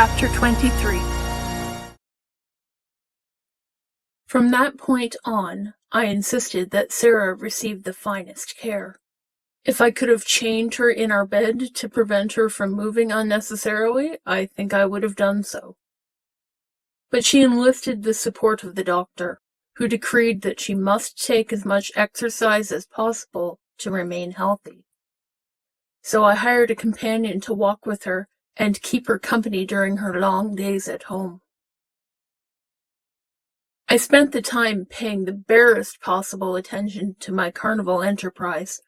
Chapter 23. From that point on, I insisted that Sarah receive the finest care. If I could have chained her in our bed to prevent her from moving unnecessarily, I think I would have done so. But she enlisted the support of the doctor, who decreed that she must take as much exercise as possible to remain healthy. So I hired a companion to walk with her and keep her company during her long days at home. I spent the time paying the barest possible attention to my carnival enterprise,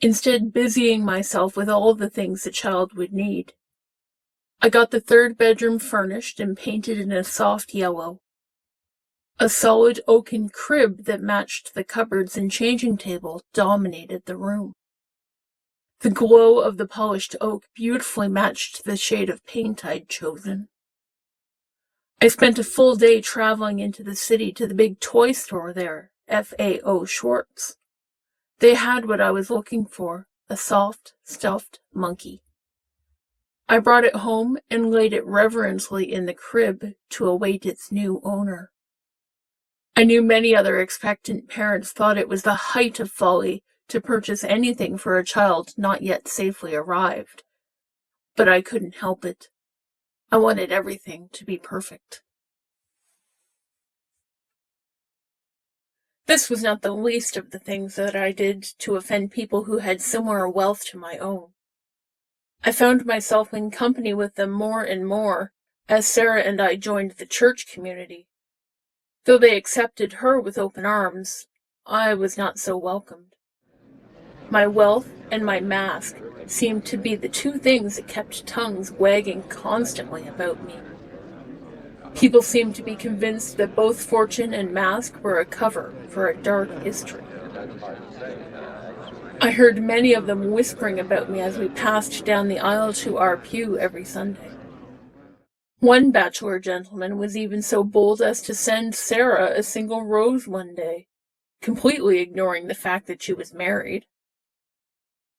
instead busying myself with all the things a child would need. I got the third bedroom furnished and painted in a soft yellow. A solid oaken crib that matched the cupboards and changing table dominated the room. The glow of the polished oak beautifully matched the shade of paint I'd chosen. I spent a full day traveling into the city to the big toy store there, F.A.O. Schwartz. They had what I was looking for, a soft, stuffed monkey. I brought it home and laid it reverently in the crib to await its new owner. I knew many other expectant parents thought it was the height of folly to purchase anything for a child not yet safely arrived. But I couldn't help it. I wanted everything to be perfect. This was not the least of the things that I did to offend people who had similar wealth to my own. I found myself in company with them more and more as Sarah and I joined the church community. Though they accepted her with open arms, I was not so welcomed. My wealth and my mask seemed to be the two things that kept tongues wagging constantly about me. People seemed to be convinced that both fortune and mask were a cover for a dark history. I heard many of them whispering about me as we passed down the aisle to our pew every Sunday. One bachelor gentleman was even so bold as to send Sarah a single rose one day, completely ignoring the fact that she was married.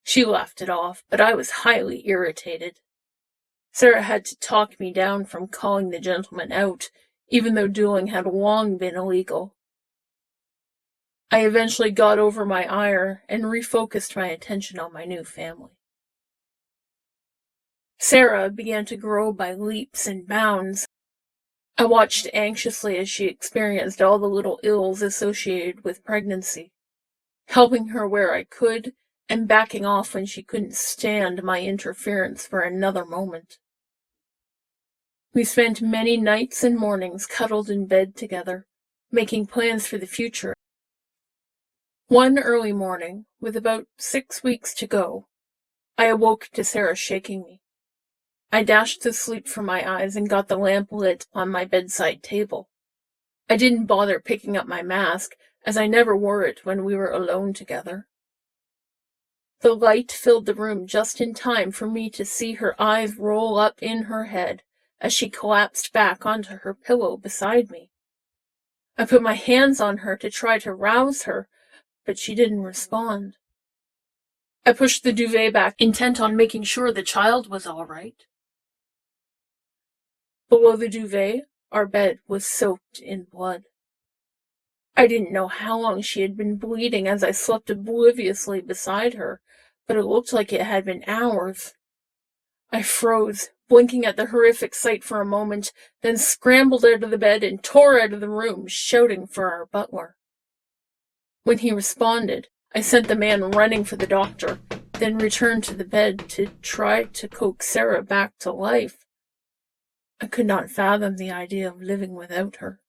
She laughed it off, but I was highly irritated. Sarah had to talk me down from calling the gentleman out, even though dueling had long been illegal. I eventually got over my ire and refocused my attention on my new family. Sarah began to grow by leaps and bounds. I watched anxiously as she experienced all the little ills associated with pregnancy, helping her where I could and backing off when she couldn't stand my interference for another moment. We spent many nights and mornings cuddled in bed together, making plans for the future. One early morning, with about 6 weeks to go, I awoke to Sarah shaking me. I dashed the sleep from my eyes and got the lamp lit on my bedside table. I didn't bother picking up my mask, as I never wore it when we were alone together. The light filled the room just in time for me to see her eyes roll up in her head as she collapsed back onto her pillow beside me. I put my hands on her to try to rouse her, but she didn't respond. I pushed the duvet back, intent on making sure the child was all right. Below the duvet, our bed was soaked in blood. I didn't know how long she had been bleeding as I slept obliviously beside her, but it looked like it had been hours. I froze, blinking at the horrific sight for a moment, then scrambled out of the bed and tore out of the room, shouting for our butler. When he responded, I sent the man running for the doctor, then returned to the bed to try to coax Sarah back to life. I could not fathom the idea of living without her.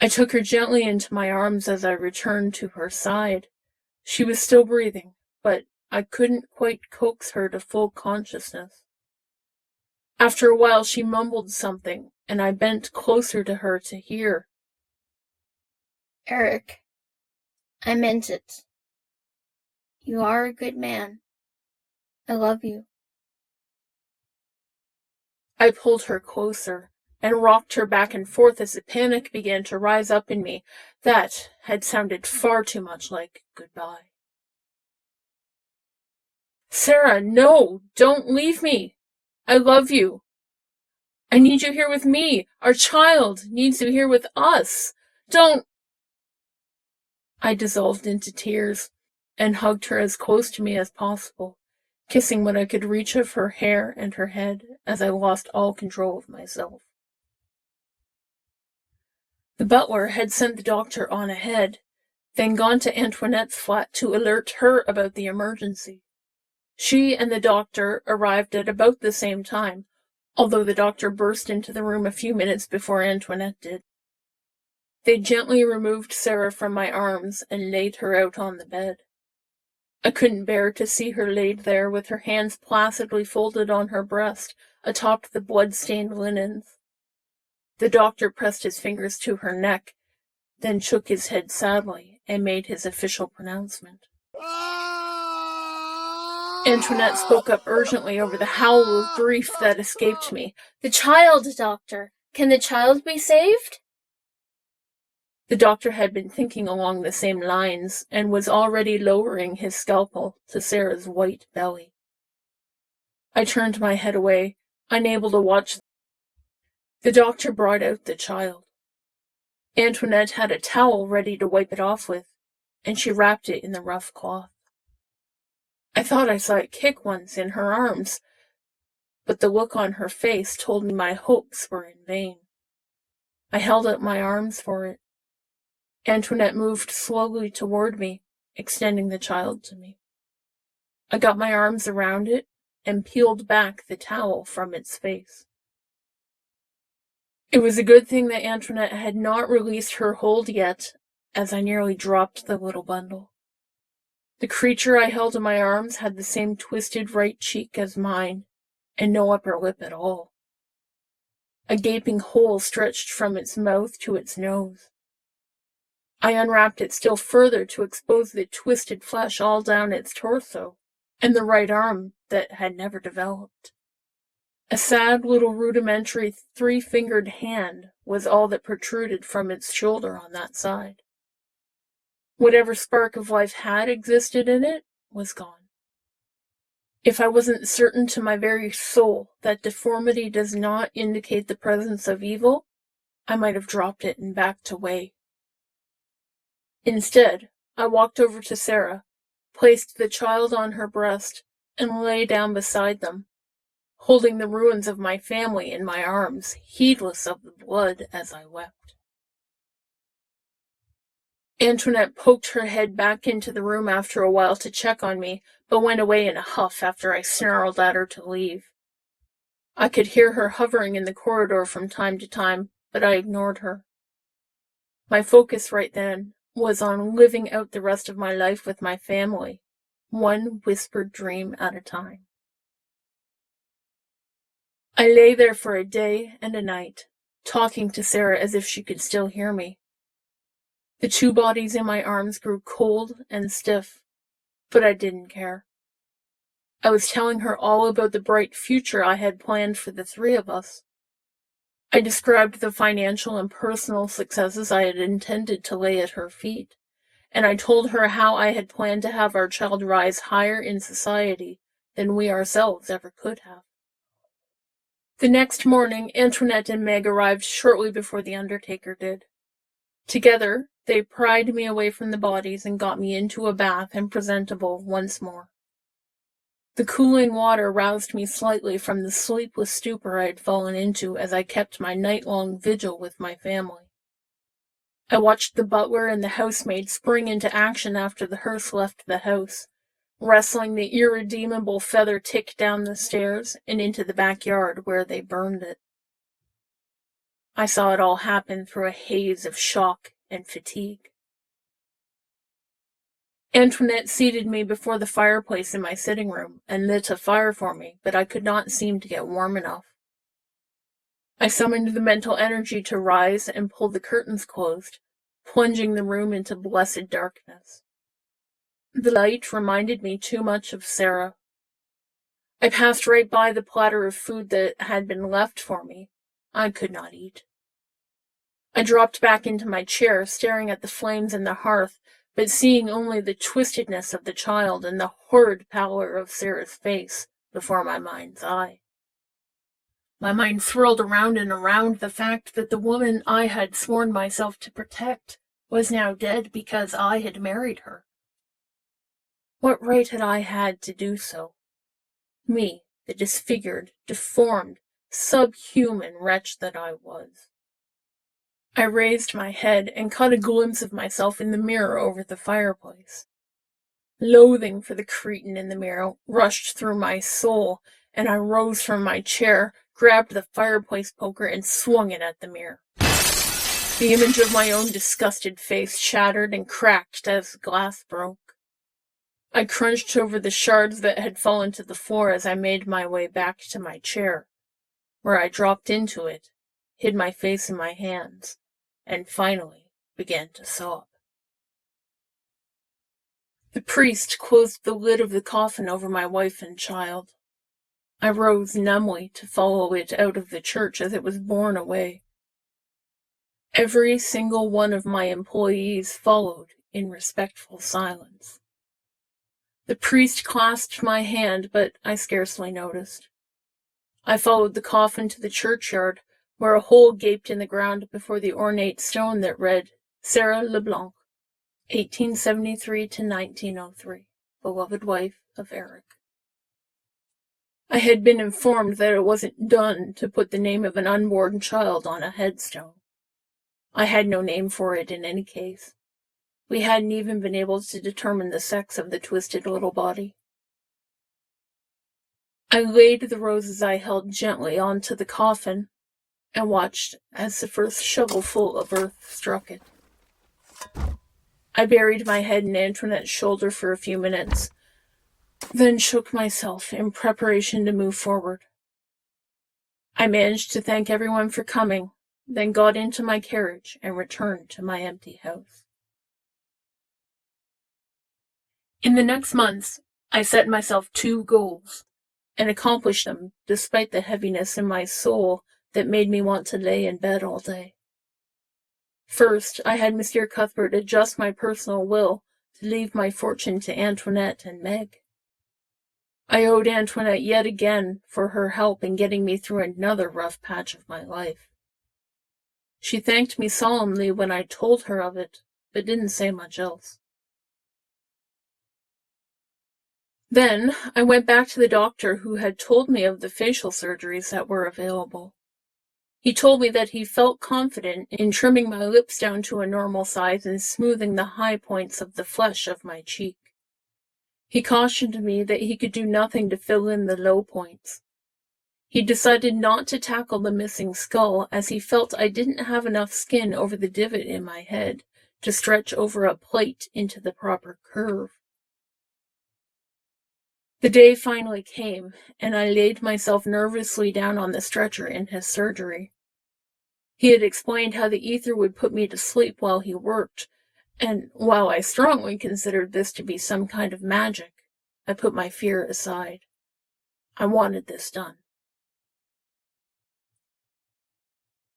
I took her gently into my arms as I returned to her side. She was still breathing, but I couldn't quite coax her to full consciousness. After a while she mumbled something, and I bent closer to her to hear. "Erik, I meant it. You are a good man. I love you." I pulled her closer and rocked her back and forth as the panic began to rise up in me. That had sounded far too much like goodbye. "Sarah, no! Don't leave me!" I love you. I need you here with me. Our child needs you here with us. Don't. I dissolved into tears and hugged her as close to me as possible, kissing what I could reach of her hair and her head as I lost all control of myself. The butler had sent the doctor on ahead, then gone to Antoinette's flat to alert her about the emergency. She and the doctor arrived at about the same time, although the doctor burst into the room a few minutes before Antoinette did. They gently removed Sarah from my arms and laid her out on the bed. I couldn't bear to see her laid there with her hands placidly folded on her breast atop the blood-stained linens. The doctor pressed his fingers to her neck, then shook his head sadly and made his official pronouncement. Antoinette spoke up urgently over the howl of grief that escaped me. The child, doctor. Can the child be saved? The doctor had been thinking along the same lines and was already lowering his scalpel to Sarah's white belly. I turned my head away, unable to watch. The doctor brought out the child. Antoinette had a towel ready to wipe it off with, and she wrapped it in the rough cloth. I thought I saw it kick once in her arms, but the look on her face told me my hopes were in vain. I held out my arms for it. Antoinette moved slowly toward me, extending the child to me. I got my arms around it and peeled back the towel from its face. It was a good thing that Antoinette had not released her hold yet, as I nearly dropped the little bundle. The creature I held in my arms had the same twisted right cheek as mine, and no upper lip at all. A gaping hole stretched from its mouth to its nose. I unwrapped it still further to expose the twisted flesh all down its torso, and the right arm that had never developed. A sad little rudimentary 3-fingered hand was all that protruded from its shoulder on that side. Whatever spark of life had existed in it was gone. If I wasn't certain to my very soul that deformity does not indicate the presence of evil, I might have dropped it and backed away. Instead, I walked over to Sarah, placed the child on her breast, and lay down beside them, holding the ruins of my family in my arms, heedless of the blood as I wept. Antoinette poked her head back into the room after a while to check on me, but went away in a huff after I snarled at her to leave. I could hear her hovering in the corridor from time to time, but I ignored her. My focus right then was on living out the rest of my life with my family, one whispered dream at a time. I lay there for a day and a night, talking to Sarah as if she could still hear me. The 2 bodies in my arms grew cold and stiff, but I didn't care. I was telling her all about the bright future I had planned for the 3 of us. I described the financial and personal successes I had intended to lay at her feet, and I told her how I had planned to have our child rise higher in society than we ourselves ever could have. The next morning, Antoinette and Meg arrived shortly before the undertaker did. Together, they pried me away from the bodies and got me into a bath and presentable once more. The cooling water roused me slightly from the sleepless stupor I had fallen into as I kept my night-long vigil with my family. I watched the butler and the housemaid spring into action after the hearse left the house, wrestling the irredeemable feather tick down the stairs and into the backyard where they burned it. I saw it all happen through a haze of shock and fatigue. Antoinette seated me before the fireplace in my sitting room and lit a fire for me, but I could not seem to get warm enough. I summoned the mental energy to rise and pull the curtains closed, plunging the room into blessed darkness. The light reminded me too much of Sarah. I passed right by the platter of food that had been left for me. I could not eat. I dropped back into my chair, staring at the flames in the hearth, but seeing only the twistedness of the child and the horrid pallor of Sarah's face before my mind's eye. My mind swirled around and around the fact that the woman I had sworn myself to protect was now dead because I had married her. What right had I had to do so? Me, the disfigured, deformed, subhuman wretch that I was. I raised my head and caught a glimpse of myself in the mirror over the fireplace. Loathing for the cretin in the mirror rushed through my soul, and I rose from my chair, grabbed the fireplace poker, and swung it at the mirror. The image of my own disgusted face shattered and cracked as the glass broke. I crunched over the shards that had fallen to the floor as I made my way back to my chair, where I dropped into it, hid my face in my hands, and finally began to sob. The priest closed the lid of the coffin over my wife and child. I rose numbly to follow it out of the church as it was borne away. Every single one of my employees followed in respectful silence. The priest clasped my hand, but I scarcely noticed. I followed the coffin to the churchyard, where a hole gaped in the ground before the ornate stone that read, Sarah LeBlanc, 1873 to 1903, beloved wife of Erik. I had been informed that it wasn't done to put the name of an unborn child on a headstone. I had no name for it in any case. We hadn't even been able to determine the sex of the twisted little body. I laid the roses I held gently onto the coffin and watched as the first shovelful of earth struck it. I buried my head in Antoinette's shoulder for a few minutes, then shook myself in preparation to move forward. I managed to thank everyone for coming, then got into my carriage and returned to my empty house. In the next months, I set myself 2 goals and accomplished them despite the heaviness in my soul that made me want to lay in bed all day. First, I had Monsieur Cuthbert adjust my personal will to leave my fortune to Antoinette and Meg. I owed Antoinette yet again for her help in getting me through another rough patch of my life. She thanked me solemnly when I told her of it, but didn't say much else. Then I went back to the doctor who had told me of the facial surgeries that were available. He told me that he felt confident in trimming my lips down to a normal size and smoothing the high points of the flesh of my cheek. He cautioned me that he could do nothing to fill in the low points. He decided not to tackle the missing skull as he felt I didn't have enough skin over the divot in my head to stretch over a plate into the proper curve. The day finally came, and I laid myself nervously down on the stretcher in his surgery. He had explained how the ether would put me to sleep while he worked, and while I strongly considered this to be some kind of magic, I put my fear aside. I wanted this done.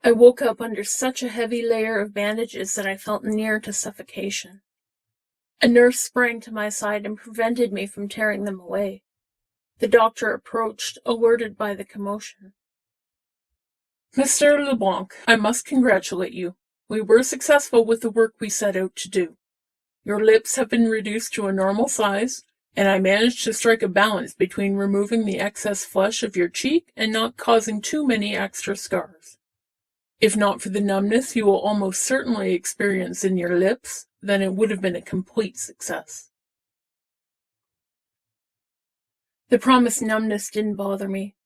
I woke up under such a heavy layer of bandages that I felt near to suffocation. A nurse sprang to my side and prevented me from tearing them away. The doctor approached, alerted by the commotion. Mr. LeBlanc, I must congratulate you. We were successful with the work we set out to do. Your lips have been reduced to a normal size, and I managed to strike a balance between removing the excess flesh of your cheek and not causing too many extra scars. If not for the numbness you will almost certainly experience in your lips, then it would have been a complete success. The promised numbness didn't bother me.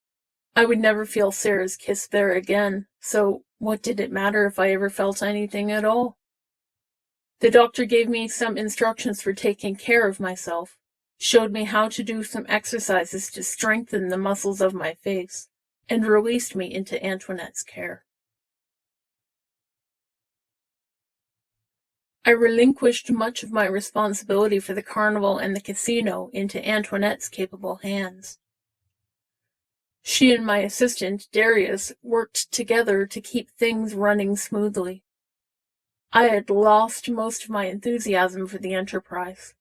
I would never feel Sarah's kiss there again, so what did it matter if I ever felt anything at all? The doctor gave me some instructions for taking care of myself, showed me how to do some exercises to strengthen the muscles of my face, and released me into Antoinette's care. I relinquished much of my responsibility for the carnival and the casino into Antoinette's capable hands. She and my assistant, Darius, worked together to keep things running smoothly. I had lost most of my enthusiasm for the enterprise.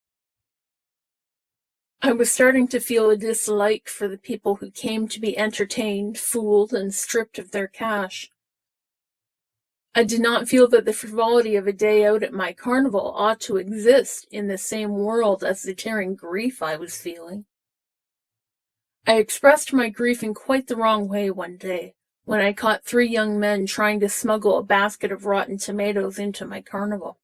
I was starting to feel a dislike for the people who came to be entertained, fooled, and stripped of their cash. I did not feel that the frivolity of a day out at my carnival ought to exist in the same world as the tearing grief I was feeling. I expressed my grief in quite the wrong way one day, when I caught 3 young men trying to smuggle a basket of rotten tomatoes into my carnival.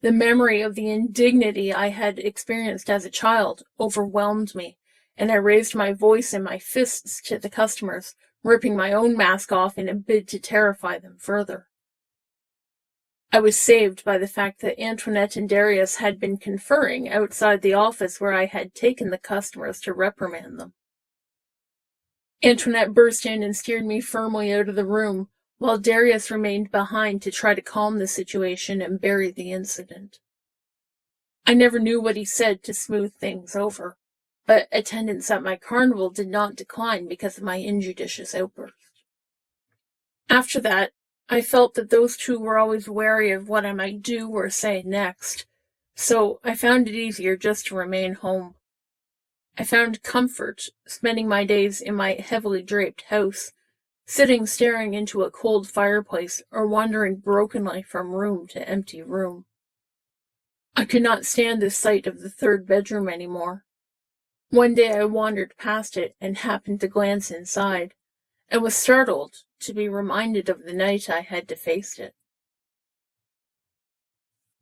The memory of the indignity I had experienced as a child overwhelmed me, and I raised my voice and my fists to the customers, ripping my own mask off in a bid to terrify them further. I was saved by the fact that Antoinette and Darius had been conferring outside the office where I had taken the customers to reprimand them. Antoinette burst in and steered me firmly out of the room, while Darius remained behind to try to calm the situation and bury the incident. I never knew what he said to smooth things over, but attendance at my carnival did not decline because of my injudicious outburst. After that, I felt that those 2 were always wary of what I might do or say next, so I found it easier just to remain home. I found comfort spending my days in my heavily draped house, sitting staring into a cold fireplace or wandering brokenly from room to empty room. I could not stand the sight of the 3rd bedroom anymore. One day I wandered past it and happened to glance inside, and was startled to be reminded of the night I had defaced it.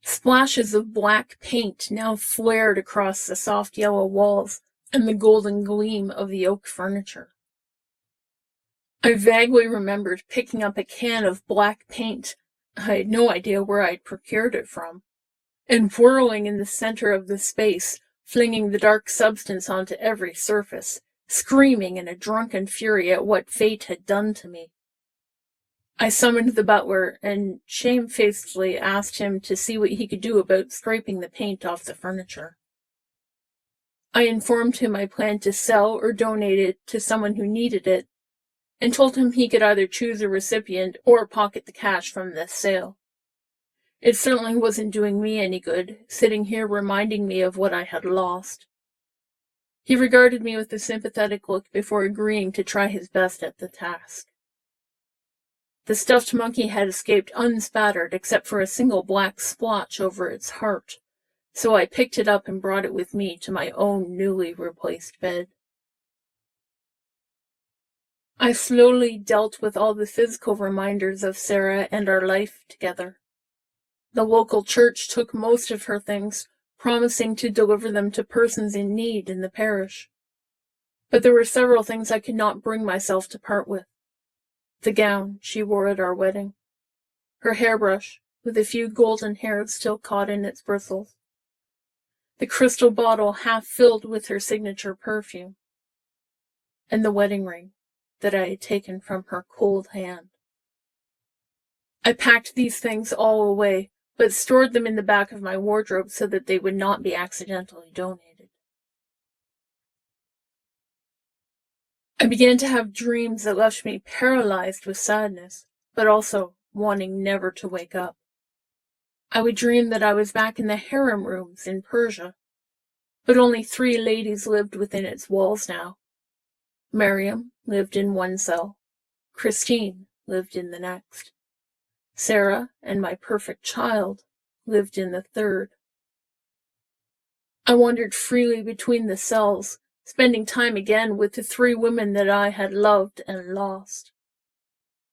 Splashes of black paint now flared across the soft yellow walls and the golden gleam of the oak furniture. I vaguely remembered picking up a can of black paint, I had no idea where I'd procured it from, and whirling in the center of the space, flinging the dark substance onto every surface, screaming in a drunken fury at what fate had done to me. I summoned the butler and shamefacedly asked him to see what he could do about scraping the paint off the furniture. I informed him I planned to sell or donate it to someone who needed it, and told him he could either choose a recipient or pocket the cash from the sale. It certainly wasn't doing me any good, sitting here reminding me of what I had lost. He regarded me with a sympathetic look before agreeing to try his best at the task. The stuffed monkey had escaped unspattered except for a single black splotch over its heart, so I picked it up and brought it with me to my own newly replaced bed. I slowly dealt with all the physical reminders of Sarah and our life together. The local church took most of her things, promising to deliver them to persons in need in the parish. But there were several things I could not bring myself to part with. The gown she wore at our wedding, her hairbrush with a few golden hairs still caught in its bristles, the crystal bottle half filled with her signature perfume, and the wedding ring that I had taken from her cold hand. I packed these things all away, but stored them in the back of my wardrobe so that they would not be accidentally donated. I began to have dreams that left me paralyzed with sadness, but also wanting never to wake up. I would dream that I was back in the harem rooms in Persia, but only 3 ladies lived within its walls now. Miriam lived in one cell. Christine lived in the next. Sarah and my perfect child lived in the 3rd. I wandered freely between the cells, spending time again with the 3 women that I had loved and lost.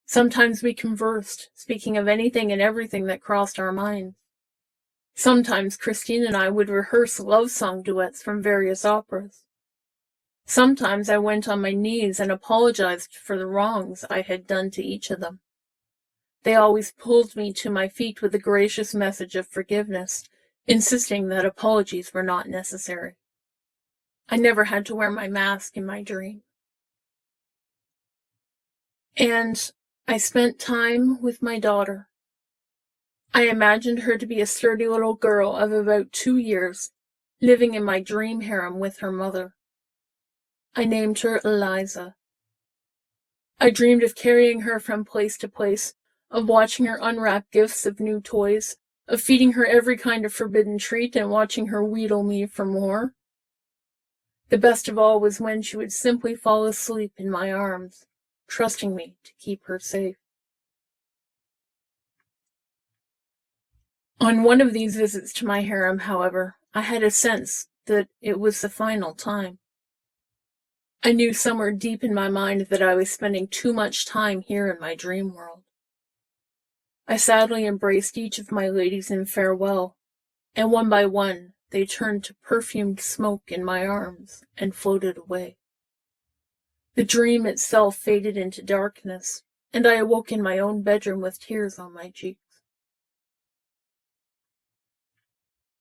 Sometimes we conversed, speaking of anything and everything that crossed our minds. Sometimes Christine and I would rehearse love song duets from various operas. Sometimes I went on my knees and apologized for the wrongs I had done to each of them. They always pulled me to my feet with a gracious message of forgiveness, insisting that apologies were not necessary. I never had to wear my mask in my dream. And I spent time with my daughter. I imagined her to be a sturdy little girl of about 2 years, living in my dream harem with her mother. I named her Eliza. I dreamed of carrying her from place to place, of watching her unwrap gifts of new toys, of feeding her every kind of forbidden treat and watching her wheedle me for more. The best of all was when she would simply fall asleep in my arms, trusting me to keep her safe. On one of these visits to my harem, however, I had a sense that it was the final time. I knew somewhere deep in my mind that I was spending too much time here in my dream world. I sadly embraced each of my ladies in farewell, and one by one they turned to perfumed smoke in my arms and floated away. The dream itself faded into darkness, and I awoke in my own bedroom with tears on my cheeks.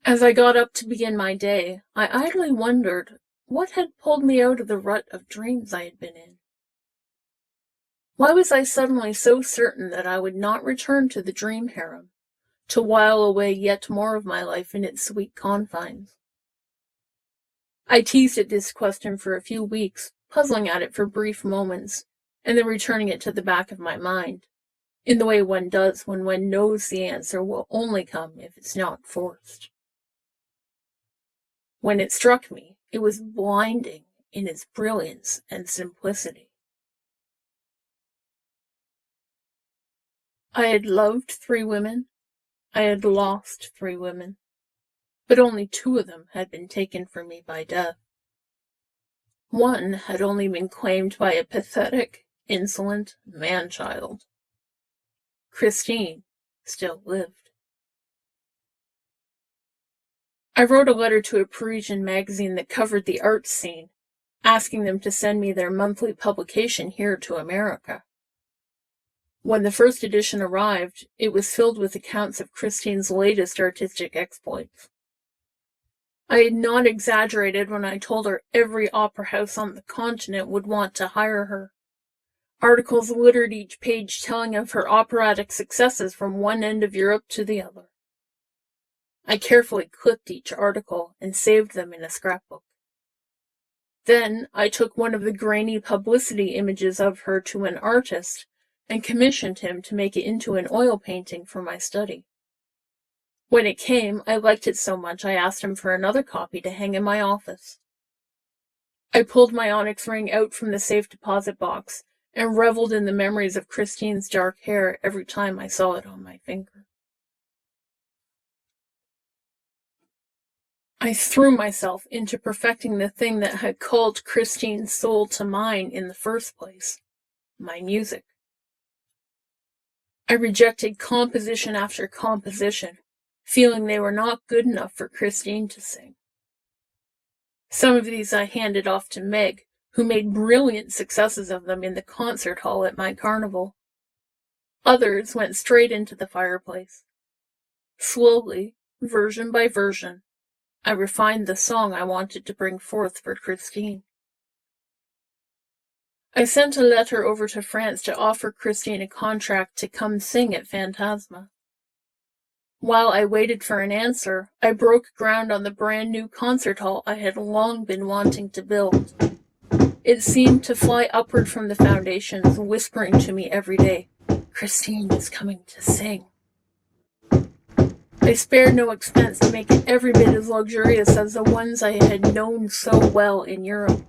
As I got up to begin my day, I idly wondered what had pulled me out of the rut of dreams I had been in. Why was I suddenly so certain that I would not return to the dream harem, to while away yet more of my life in its sweet confines? I teased at this question for a few weeks, puzzling at it for brief moments, and then returning it to the back of my mind, in the way one does when one knows the answer will only come if it's not forced. When it struck me, it was blinding in its brilliance and simplicity. I had loved 3 women, I had lost 3 women, but only 2 of them had been taken from me by death. One had only been claimed by a pathetic, insolent man-child. Christine still lived. I wrote a letter to a Parisian magazine that covered the arts scene, asking them to send me their monthly publication here to America. When the first edition arrived, it was filled with accounts of Christine's latest artistic exploits. I had not exaggerated when I told her every opera house on the continent would want to hire her. Articles littered each page telling of her operatic successes from one end of Europe to the other. I carefully clipped each article and saved them in a scrapbook. Then I took one of the grainy publicity images of her to an artist and commissioned him to make it into an oil painting for my study. When it came, I liked it so much I asked him for another copy to hang in my office. I pulled my onyx ring out from the safe deposit box and reveled in the memories of Christine's dark hair every time I saw it on my finger. I threw myself into perfecting the thing that had called Christine's soul to mine in the first place, my music. I rejected composition after composition, feeling they were not good enough for Christine to sing. Some of these I handed off to Meg, who made brilliant successes of them in the concert hall at my carnival. Others went straight into the fireplace. Slowly, version by version, I refined the song I wanted to bring forth for Christine. I sent a letter over to France to offer Christine a contract to come sing at Phantasma. While I waited for an answer, I broke ground on the brand new concert hall I had long been wanting to build. It seemed to fly upward from the foundations, whispering to me every day, "Christine is coming to sing." I spared no expense to make it every bit as luxurious as the ones I had known so well in Europe.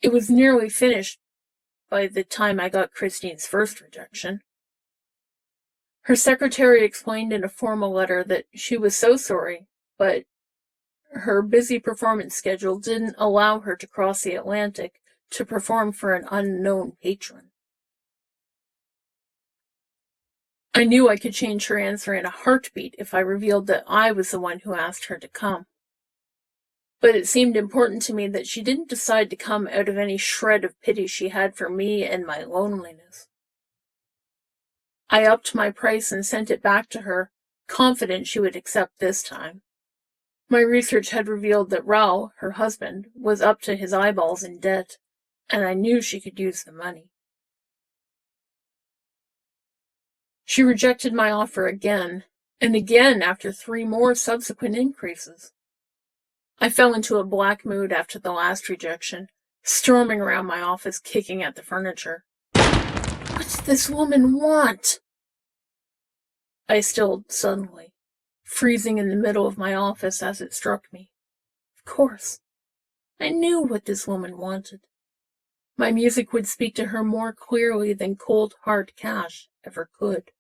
It was nearly finished by the time I got Christine's first rejection. Her secretary explained in a formal letter that she was so sorry, but her busy performance schedule didn't allow her to cross the Atlantic to perform for an unknown patron. I knew I could change her answer in a heartbeat if I revealed that I was the one who asked her to come. But it seemed important to me that she didn't decide to come out of any shred of pity she had for me and my loneliness. I upped my price and sent it back to her, confident she would accept this time. My research had revealed that Raoul, her husband, was up to his eyeballs in debt, and I knew she could use the money. She rejected my offer again, and again after 3 more subsequent increases. I fell into a black mood after the last rejection, storming around my office, kicking at the furniture. "What's this woman want?" I stilled suddenly, freezing in the middle of my office as it struck me. Of course, I knew what this woman wanted. My music would speak to her more clearly than cold, hard cash ever could.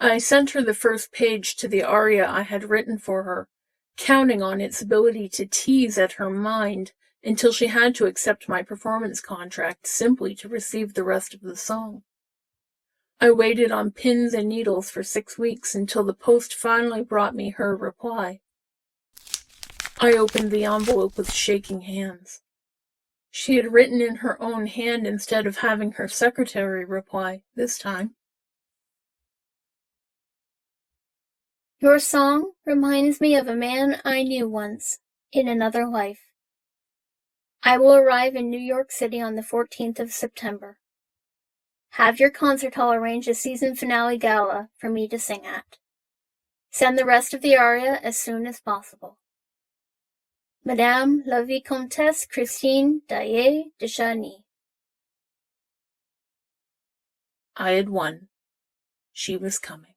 I sent her the first page to the aria I had written for her, counting on its ability to tease at her mind until she had to accept my performance contract simply to receive the rest of the song. I waited on pins and needles for 6 weeks until the post finally brought me her reply. I opened the envelope with shaking hands. She had written in her own hand instead of having her secretary reply this time. Your song reminds me of a man I knew once, in another life. I will arrive in New York City on the 14th of September. Have your concert hall arrange a season finale gala for me to sing at. Send the rest of the aria as soon as possible. Madame la Vicomtesse Christine Daillé de Chagny. I had won. She was coming.